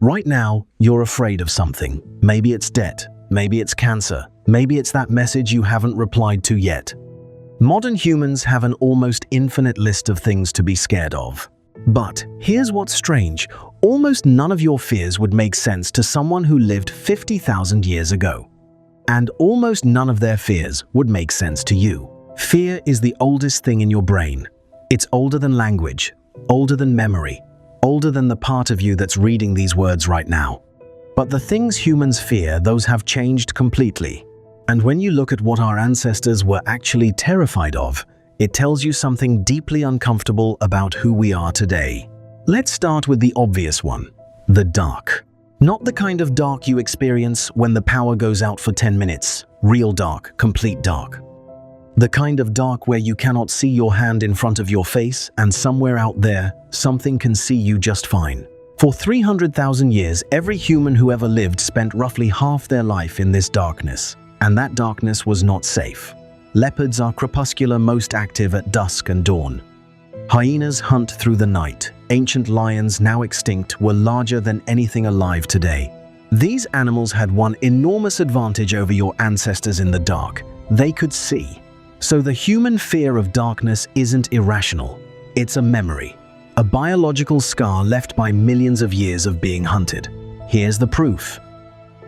Right now, you're afraid of something. Maybe it's debt, maybe it's cancer, maybe it's that message you haven't replied to yet. Modern humans have an almost infinite list of things to be scared of. But here's what's strange. Almost none of your fears would make sense to someone who lived 50,000 years ago. And almost none of their fears would make sense to you. Fear is the oldest thing in your brain. It's older than language, older than memory, older than the part of you that's reading these words right now. But the things humans fear, those have changed completely. And when you look at what our ancestors were actually terrified of, it tells you something deeply uncomfortable about who we are today. Let's start with the obvious one, the dark. Not the kind of dark you experience when the power goes out for 10 minutes, real dark, complete dark. The kind of dark where you cannot see your hand in front of your face and somewhere out there, something can see you just fine. For 300,000 years, every human who ever lived spent roughly half their life in this darkness. And that darkness was not safe. Leopards are crepuscular, most active at dusk and dawn. Hyenas hunt through the night. Ancient lions, now extinct, were larger than anything alive today. These animals had one enormous advantage over your ancestors in the dark. They could see. So the human fear of darkness isn't irrational. It's a memory, a biological scar left by millions of years of being hunted. Here's the proof.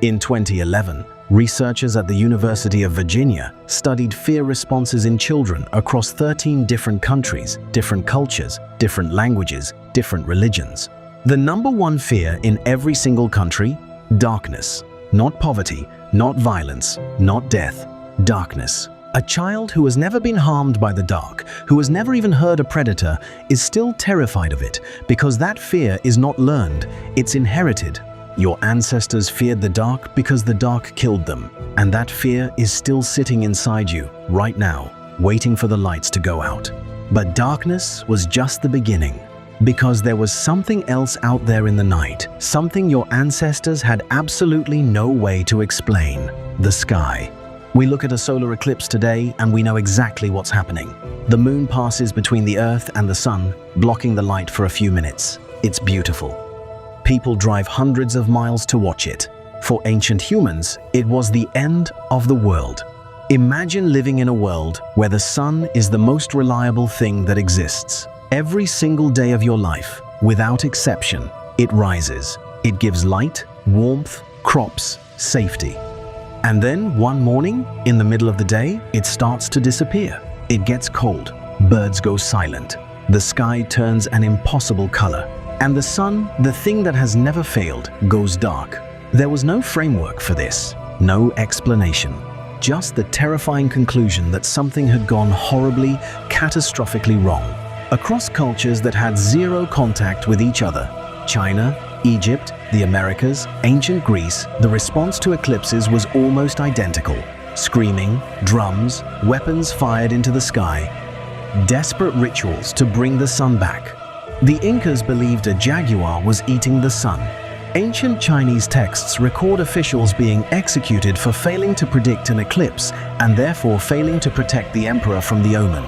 In 2011, researchers at the University of Virginia studied fear responses in children across 13 different countries, different cultures, different languages, different religions. The number one fear in every single country? Darkness. Not poverty, not violence, not death. Darkness. A child who has never been harmed by the dark, who has never even heard a predator, is still terrified of it because that fear is not learned, it's inherited. Your ancestors feared the dark because the dark killed them, and that fear is still sitting inside you right now, waiting for the lights to go out. But darkness was just the beginning, because there was something else out there in the night, something your ancestors had absolutely no way to explain: the sky. We look at a solar eclipse today and we know exactly what's happening. The moon passes between the Earth and the sun, blocking the light for a few minutes. It's beautiful. People drive hundreds of miles to watch it. For ancient humans, it was the end of the world. Imagine living in a world where the sun is the most reliable thing that exists. Every single day of your life, without exception, it rises. It gives light, warmth, crops, safety. And then, one morning, in the middle of the day, it starts to disappear. It gets cold, birds go silent, the sky turns an impossible color, and the sun, the thing that has never failed, goes dark. There was no framework for this, no explanation, just the terrifying conclusion that something had gone horribly, catastrophically wrong. Across cultures that had zero contact with each other, China, Egypt, the Americas, ancient Greece, the response to eclipses was almost identical. Screaming, drums, weapons fired into the sky, desperate rituals to bring the sun back. The Incas believed a jaguar was eating the sun. Ancient Chinese texts record officials being executed for failing to predict an eclipse and therefore failing to protect the emperor from the omen.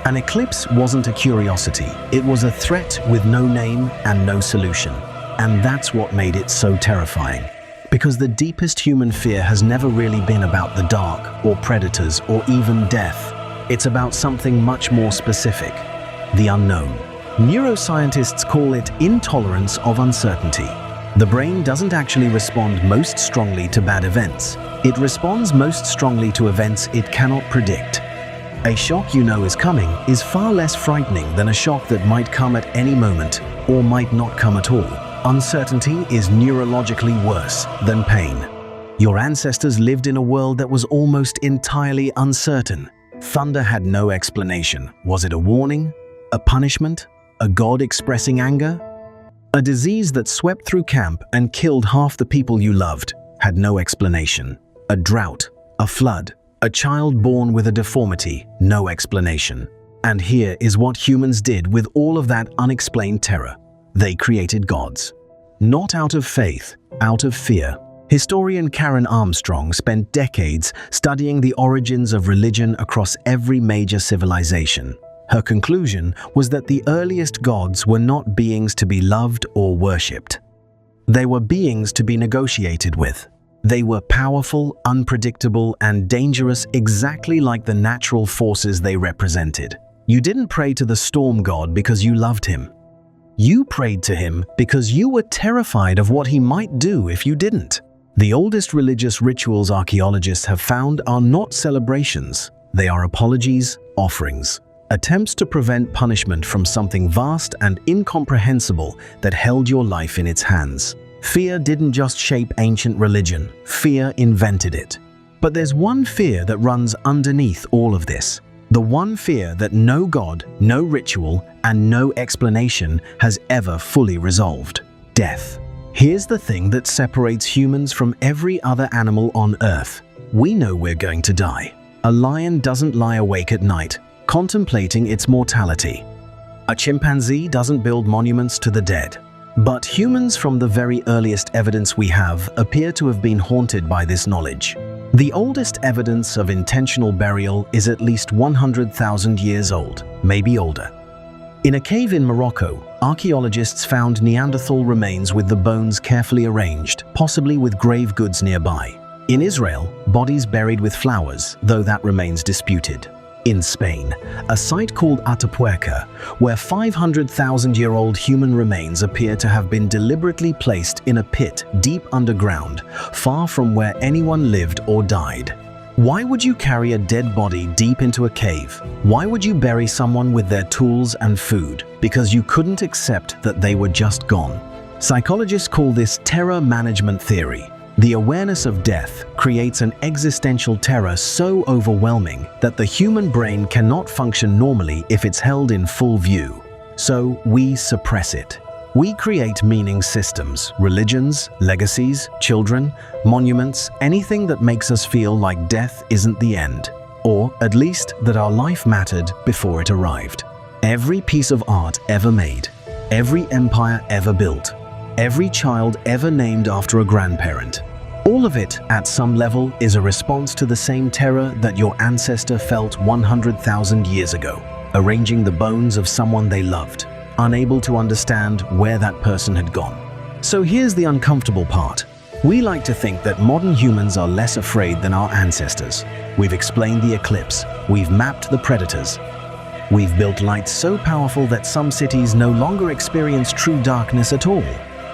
An eclipse wasn't a curiosity, it was a threat with no name and no solution. And that's what made it so terrifying. Because the deepest human fear has never really been about the dark, or predators, or even death. It's about something much more specific: the unknown. Neuroscientists call it intolerance of uncertainty. The brain doesn't actually respond most strongly to bad events. It responds most strongly to events it cannot predict. A shock you know is coming is far less frightening than a shock that might come at any moment, or might not come at all. Uncertainty is neurologically worse than pain. Your ancestors lived in a world that was almost entirely uncertain. Thunder had no explanation. Was it a warning? A punishment? A god expressing anger? A disease that swept through camp and killed half the people you loved had no explanation. A drought? A flood? A child born with a deformity? No explanation. And here is what humans did with all of that unexplained terror. They created gods. Not out of faith, out of fear. Historian Karen Armstrong spent decades studying the origins of religion across every major civilization. Her conclusion was that the earliest gods were not beings to be loved or worshipped. They were beings to be negotiated with. They were powerful, unpredictable, and dangerous, exactly like the natural forces they represented. You didn't pray to the storm god because you loved him. You prayed to him because you were terrified of what he might do if you didn't. The oldest religious rituals archaeologists have found are not celebrations. They are apologies, offerings, attempts to prevent punishment from something vast and incomprehensible that held your life in its hands. Fear didn't just shape ancient religion, fear invented it. But there's one fear that runs underneath all of this. The one fear that no god, no ritual, and no explanation has ever fully resolved: death. Here's the thing that separates humans from every other animal on Earth. We know we're going to die. A lion doesn't lie awake at night, contemplating its mortality. A chimpanzee doesn't build monuments to the dead. But humans, from the very earliest evidence we have, appear to have been haunted by this knowledge. The oldest evidence of intentional burial is at least 100,000 years old, maybe older. In a cave in Morocco, archaeologists found Neanderthal remains with the bones carefully arranged, possibly with grave goods nearby. In Israel, bodies buried with flowers, though that remains disputed. In Spain, a site called Atapuerca, where 500,000-year-old human remains appear to have been deliberately placed in a pit deep underground, far from where anyone lived or died. Why would you carry a dead body deep into a cave? Why would you bury someone with their tools and food? Because you couldn't accept that they were just gone. Psychologists call this terror management theory. The awareness of death creates an existential terror so overwhelming that the human brain cannot function normally if it's held in full view. So we suppress it. We create meaning systems, religions, legacies, children, monuments, anything that makes us feel like death isn't the end, or at least that our life mattered before it arrived. Every piece of art ever made, every empire ever built, every child ever named after a grandparent, all of it, at some level, is a response to the same terror that your ancestor felt 100,000 years ago, arranging the bones of someone they loved, unable to understand where that person had gone. So here's the uncomfortable part. We like to think that modern humans are less afraid than our ancestors. We've explained the eclipse. We've mapped the predators. We've built lights so powerful that some cities no longer experience true darkness at all.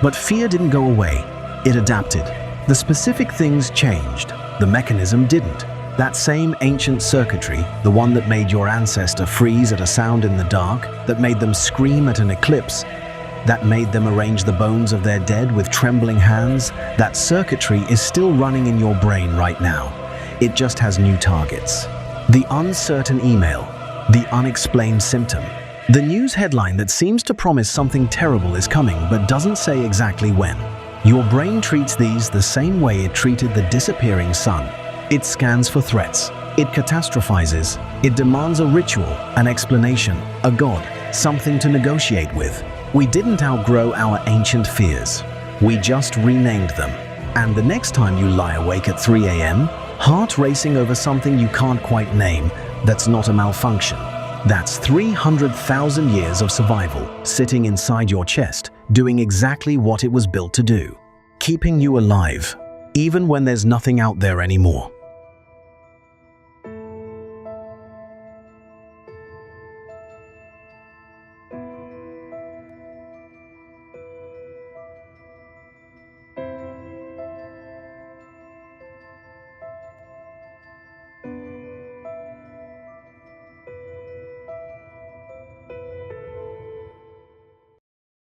But fear didn't go away. It adapted. The specific things changed. The mechanism didn't. That same ancient circuitry, the one that made your ancestor freeze at a sound in the dark, that made them scream at an eclipse, that made them arrange the bones of their dead with trembling hands, that circuitry is still running in your brain right now. It just has new targets. The uncertain email, the unexplained symptom, the news headline that seems to promise something terrible is coming but doesn't say exactly when. Your brain treats these the same way it treated the disappearing sun. It scans for threats. It catastrophizes. It demands a ritual, an explanation, a god, something to negotiate with. We didn't outgrow our ancient fears. We just renamed them. And the next time you lie awake at 3 a.m., heart racing over something you can't quite name, that's not a malfunction. That's 300,000 years of survival sitting inside your chest, doing exactly what it was built to do, keeping you alive, even when there's nothing out there anymore.